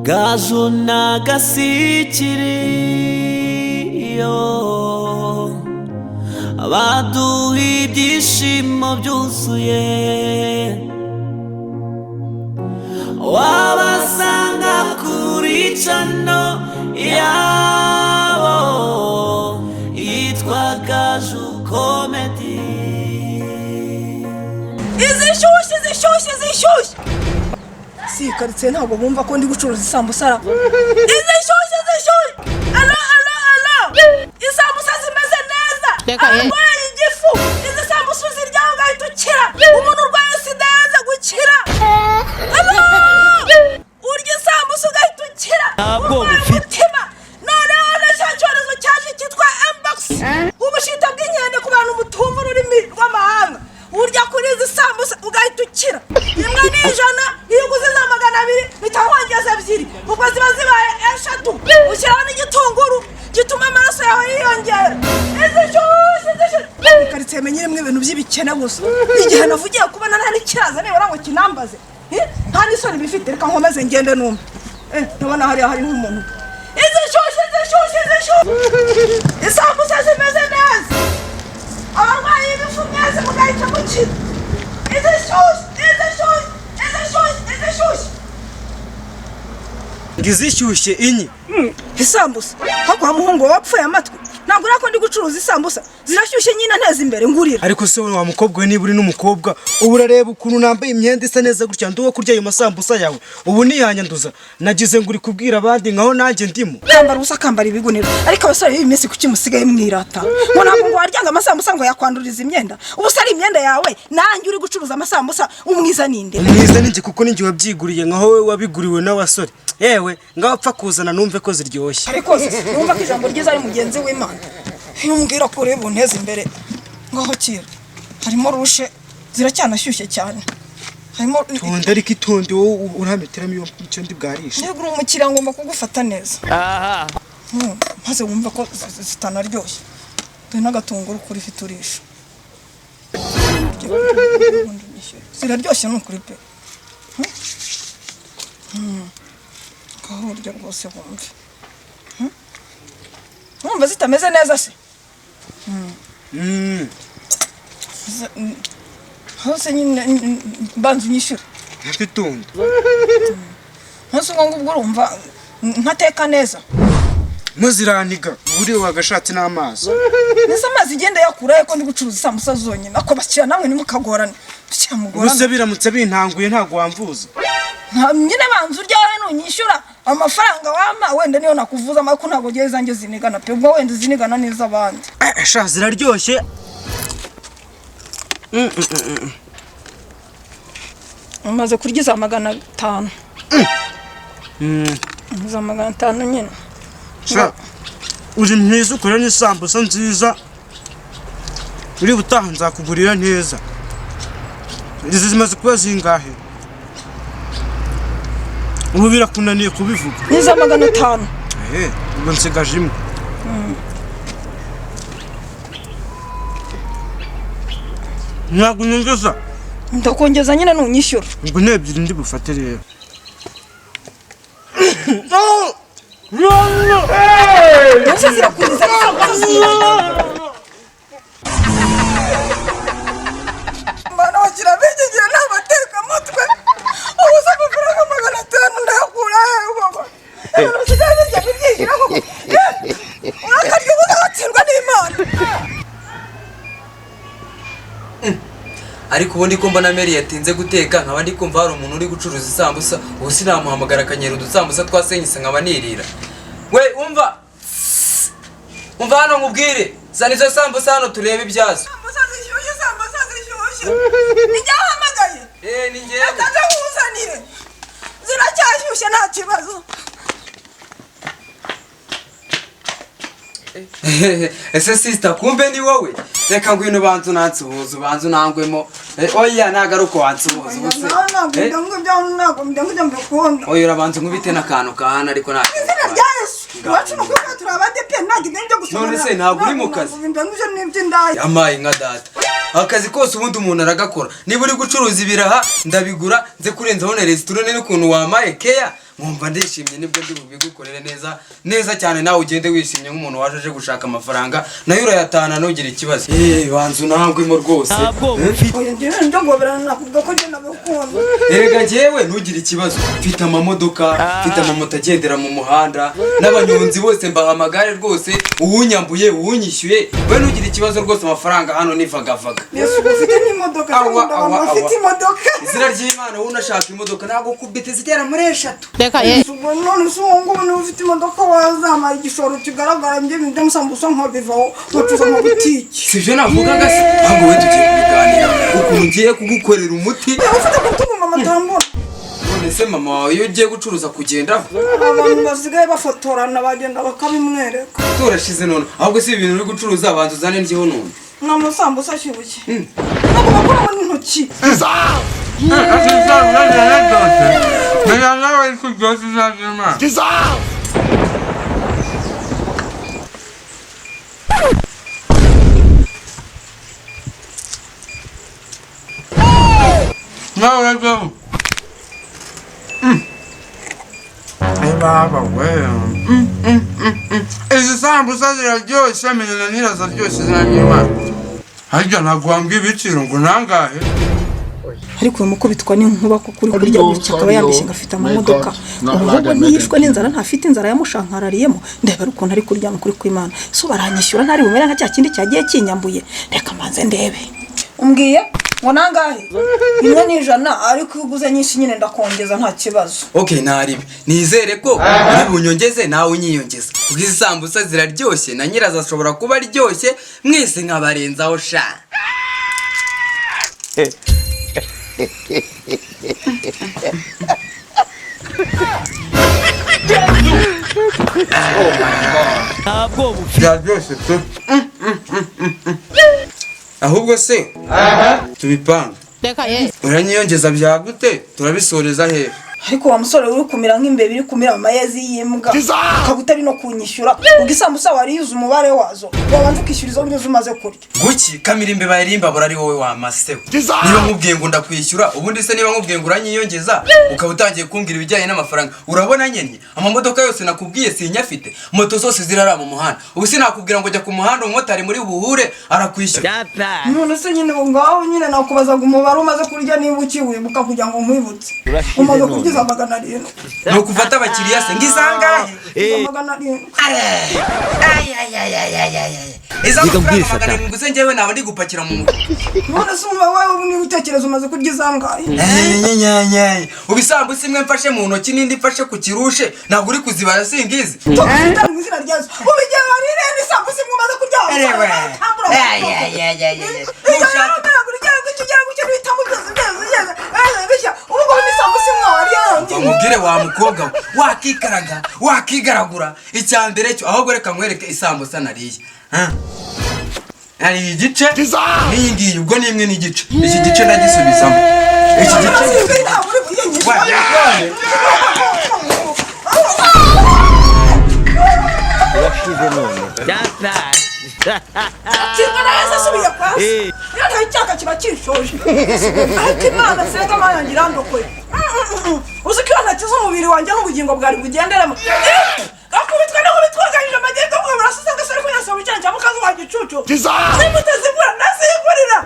Gazo na gasikiriyo abaduha ibyishimo byuzuye wabasanga kuri chano yabo yitwa Gaju Comedy. Izishyushye si karitsiye ntabwo bumva ko ndi gucuruza isambusa. Izishyushye alo isambusa zimeze neza arwaye igifu. Izi sambusa uziryaho ugahita ukira. Umuntu urwaye sida yaza gukira. Urya isambusa ugahita ukira. Ntabwo mutima noneho cya cyorezo cyaje cyitwa mpox, ubushita bw'inkende ku bantu mutumva ururimi rw'amahanga. Urya kuri izi sambusa ugahita ukira. Imwe ni ijana, iyo uguze za 200 bitahongeza 2, ubwo ziba zibaye 3. Ushyiraho n'igitunguru gituma amaraso yawe yiyongera. Izishyushye karitsiye menye rimwe ibintu by'ibikene gusa. Igihe navugiye kubona nta n'ikibazo nibura ngo kinambaze, nta n'isoni bifite. Reka nkomeze ngende numva. Ndabona hari nk'umuntu. Izishyushye isambusa zimeze neza, abarwayi ibifu mwese mugahita mukira. Ngizishyushye inyi isambusa hako hamuhungu wapfuye amatwi. Ntabwo urako ndi gucuruza isambusa zirashyushye nyine nteza imbere ngurira. ariko se wa mukobwa we niba uri n'umukobwa ubu urareba ukuntu nambaye imyenda isa neza gutya nduwo kurya ayo masambusa yawe ubu niyanyanduza. Nagize ngo uri kubwira abandi nkaho nanjye ndimo. Kambara ubusa kambara ibigunira. Ariko abasore b'iyi minsi kuki musigaye mwirata ngo ntabwo ngo waryanga amasambusa ngo yakwanduriza imyenda. Ubu se ari imyenda yawe nanjye uri gucuruza amasambusa umwiza ninde? Umwiza ninjye kuko ninjye wabyiguriye nkaho we wabiguriwe n'abasore. Yewe ngaho apfa kuzana numve ko ziryoshye. Ariko numva ko ijambo ryiza ari mugenzi w'Imana. Yumbwira ko rebo nteze imbere ngaho kira. Harimo rushe ziracyanashyushye cyane. Harimo tonde ariko itonde wowe urameteramo iyo icyo ndi bwarisha. Yego umukiriya ngomba kugufata neza. Aha. Maze wumva ko zitanaryoshye. Dore n'agatunguru kuri fiturisha. Ziraryoshye n'ukuri pe. Urya rwose wumve. Wumva zitameze neza se? Hose nyine banzu nyishyura. Ntafitonde. Hose ngo ngubwo urumva ntateka neza. Muziraniga buri wagashatse n'amazi. Nese amazi igenda yakura ko ndi gucuruza isambusa zonyine. Ako bashyira namwe nimukagorana. Cyamugorana. Ubuse biramutse bintanguye ntago wamvuza. Nyine banzu uryawe nunyishyura amafaranga wama wenda niyo nakuvuza amako ntago giye zanjye zinigana pe. Ubwo wenda zinigana neza abandi. Sha ziraryoshye. Umaze kurya za 500. Za 500 nyine. Sha uri mwiza ukora n'isambusa nziza. Uri butaha nzakugurira neza. Izi zimaze kuba zingahe? Ubu birakunaniye kubivuga. Ni za 500. Ubwo nsigaje imwe. Ntabwo nyongeza. Ndakongeza nyine nunyishyura. Ubwo nebyiri ndi bufate rero. Nose zirakuriza Mbana wagira begeje n'abateka mutwe. Ubuza amafaranga 500 ndakura baba. Nosigaye byabyigira koko. Urakarya ubuzatsindwa n'Imana. Ariko ubundi ko mbona Mary yatinze guteka nkaba ndi kumva hari umuntu uri gucuruza isambusa. Ubu sinamuhamagara akanyera udusambusa twasenyise nkaba nirira. We umva hano nkubwire zana izo sambusa hano turebe ibyazo. Sambusa zishyushye. Nijyahamagaye. Ni njyewe. Akaza uzanire. Ziracyashyushye nta kibazo. Ese sister kumbe ni wowe? Reka ngwino banzu nansuhuza banzu nangwemo oya nagaruko wansuhuza ubuse ntabwo mbikunda oya urabanza nkubite n'akantu kahana ariko nta izina rya yesu iwacu ni ukuri turi abadepe ntabwo ibyo byo gusomera none se ntabwo uri mu kazi ibyo ni iby'indaya yamaye nka data akazi kose ubundi umuntu aragakora niba uri gucuruza ibiraha ndabigura nze kurenzaho na resitora n'ukuntu wamaye keya nkumva ndishimye nibwo ndi bubigukorere neza cyane nawe ugende wishimye nk'umuntu waje aje gushaka amafaranga nayo urayatahana ntugire ikibazo banzu ntangwimo rwose erega njyewe ntugire ikibazo mfite amamodoka mfite amamoto agendera mu muhanda n'abanyonzi bose mbaha amagare rwose uwunyambuye uwunyishyuye we ntugire ikibazo rwose amafaranga hano nivagavaga ufite n'imodoka ufite imodoka izina ry'Imana wowe unashaka imodoka ntabwo kubite zigera muri 3 none se ubu ngubu niba ufite imodoka wazamaye igishoro kigaragara njye musambusa nkabivaho nkacuza mu butiki sivyo navugaga se ahubwo we tugiye kubiganira ukuntu ngiye kugukorera umuti ufite gutuma mama tambona none se mama wawe iyo ugiye gucuruza kugendaho abantu basigaye bafotorana bagenda bakabimwereka turashize none ahubwo si ibintu uri gucuruza abanza uzane njyeho none nta musambusa ashyushye ntabwo bakuramo n'intoki izi sambusa ziraryoshye menyana ntirazaryoshye ziranyuma harya ntabwo wambwiye ibiciro ngo nangahe ariko uyu mukubitwa n'inkuba kuko uri kurya gutya akaba yambeshye ngo afite amamodoka ahubwo ntiyishwe n'inzara ntafite inzara yamushankarariyemo ndebera ukuntu ari kurya kuri kw'Imana so baranyishyura ntari bumera nka cya kindi cyagiye kinyambuye reka mbanze ndebe umbwiye ngo nangahe 100 ariko uguze nyinshi nyine ndakongeza nta kibazo okay naribi nizere ko uri bunyongeze nawe unyiyongeza ubwiza sambusa ziraryoshye na nyirazo ashobora kuba aryoshye mwese nkabarenzaho sha byaryoshye tu ahubwo se tubipanga uranyiyongeza byagute turabisoreza hehe ariko wa musore uri kumira nk'imbebe iri kumira amayezi y'imbwa akabutari no kunyishyura ubwo isambusa warize umubare wazo wabanza ukishyura izo ngizo umaze kurya guki kamira imbeba yari imbabura ari wowe wamaseho niba nkubwiye ngo ndakwishyura ubundi se niba nkubwiye ngo uranyiyongeza ukaba utangiye kumbwira ibijyanye n'amafaranga urabona nyenye amamodoka yose nakubwiye sinyafite moto zose zirara mu muhanda ubu sinakubwira ngo jya ku muhanda umumotari muri buhure arakwishyura none se nyine ngaho nyine nakubazaga umubare umaze kurya niba ukiwibuka kugira ngo nkwibutse umaze kurya 700 ni ukufata abakiriya se ngizangahe 700 iza mafaranga nguze njyewe nawe ndi gupakira mu mufuka none se wowe ni utekereza umaze kurya izangahe ubisambusa imwe mfashe mu ntoki n'indi mfashe ku kirushe ntabwo uri kuzibara singizi izina ryazo ubigiye warire n'isambusa imwe umaze kurya umubwire wa mukobwa wakikaraga wakigaragura icyambere cyo ahubwo reka nkwereke isambusa nariye hari igice n'iyi ngiyi ubwo ni imwe n'igice iki gice ndagisubizamo iki gice urashize none kingana yese asubiye kwasi iyo nta icyaka kiba kishoje ariko Imana senga Imana ngirandokoye uzi ko nakiza umubiri wanjye n'ubugingo bwari bugenderemo akubitwa no kubitwaganyije amagendo ko burasanga sari kunyasa mu cyanja mukazi wa gicucu nimutazibura nasiyigurira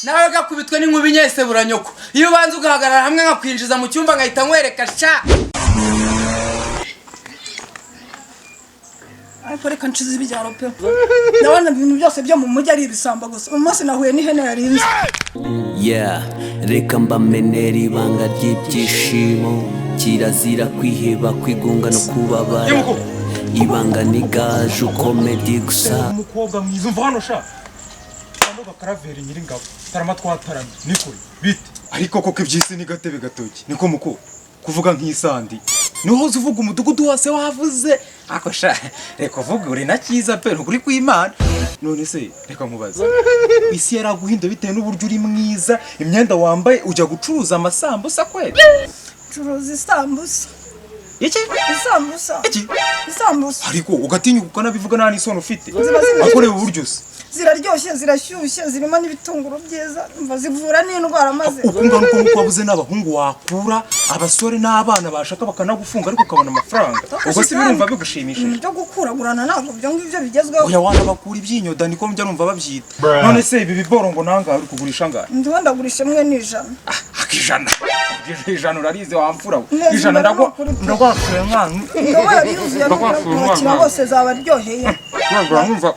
nawe gakubitwe n'inkubi nyese buranyoko iyo ubanza ugahagarara hamwe nkakwinjiza mu cyumba ngahita nkwereka sha ariko reka nshize ibijyaro pe ndabona ibintu byose byo mu mujyi ari ibisamba gusa umunsi nahuye n'ihene yarinze reka mbamenera ibanga ry'ibyishimo kirazira kwiheba kwigunga no kubabara ibanga ni gaju komedi gusa umukobwa mwiza umva hano sha amboga karaveri nyiringabo tarama twataramye nikuri bite ariko koko ibyisi ni gatebe gatoki niko muko kuvuga nk'isandi niho uvuga umudugudu wose wavuze ako sha reka uvuga uri na cyiza pe ntuguri kw'Imana none se reka nkubaza isi yaraguhinda bitewe n'uburyo uri mwiza imyenda wambaye ujya gucuruza amasambusa kweli curuza isambusa iki isambusa ariko ugatinyuka ukanabivuga nta n'isoni ufite akoreye uburyo se ziraryoshye zirashyushye zirimo n'ibitunguru byiza umva zivura n'indwara maze ukunda nuko wabuze n'abahungu wakura abasore n'abana bashaka bakanagufunga ariko ukabona amafaranga ubwo se birumva bigushimishije byo gukuragurana ntabwo byo ngibyo bigezweho oya wana bakura ibyinyoda niko njya numva babyita none se ibi biboro ngo nangahe uri kugurisha ngahe ndiho ndagurisha mwe n'ijana akijana ijana urarize wamfura ijana ndagwakuye mwana ndabona yuzuye n'abakira bose zabaryoheye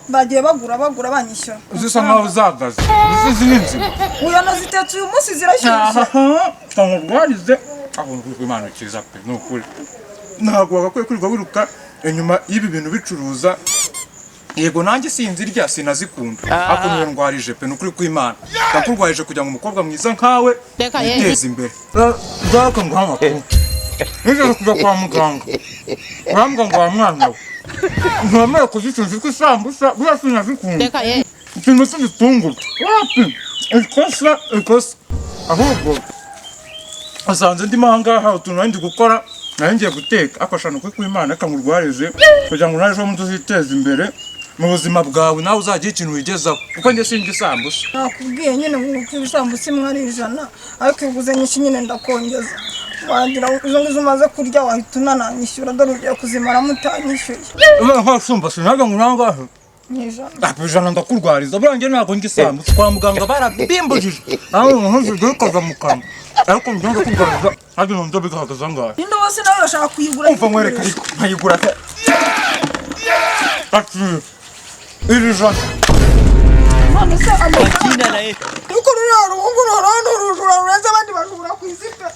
bagiye bagura banyishyura uzisa nkaho uzagaze uzizi n'inzima uya nazitetse uyu munsi zirashyushye twamurwarize aho Imana kiza pe nukuri ntabwo wagakwiye kwirirwa wiruka inyuma y'ibi bintu bicuruza yego nanjye sinzirya sinazikunda ako niyo ndwarije pe nukuri kw'Imana ndakurwarije kugira ngo umukobwa mwiza nkawe yiteze imbere zaka ngo hamakuru nigeze kujya kwa muganga urambwa ngo wa mwana we ntiwamara kuzicuruza ko isambusa buriya sinazikunda ikintu cy'ibitunguru wapi ikosa ahubwo asanze ndimo ahangaha utuntu nari ndi gukora nari ngiye guteka akashana kuri kw'Imana akamurwarize kugira ngo nawe ejo bundi uziteze imbere mu buzima bwawe nawe uzagira ikintu wigezaho kuko njye sinjya isambusa nakubwiye nyine ngo isambusa imwe ari ijana ariko iguze nyinshi nyine ndakongeza wagira izo ngizo umaze kurya wahita unananyishyura dore ugiye kuzimaramo utanyishyuye nkasumba sinaga ngo nangahe ijana ndakurwariza buriya njye ntabwo njya isambusa kwa muganga barabimbujije nawe umuhungu ugikoza mu kanwa ariko njye ndakurwariza ntabwo numva bigahagaze angahe ninde wose nawe urashaka kuyigura umva nkwereka ariko nkayigura se iri jana none se amajina naye uko ruriya ruhungu ruhorana urujura rurenze abandi bajura ku isi pe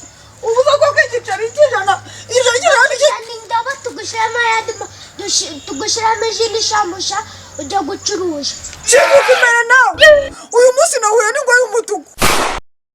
uvuga ko k'igiceri cy'ijana indobo tugushyiramo izindi shambusa ujya gucuruza shibuka imbere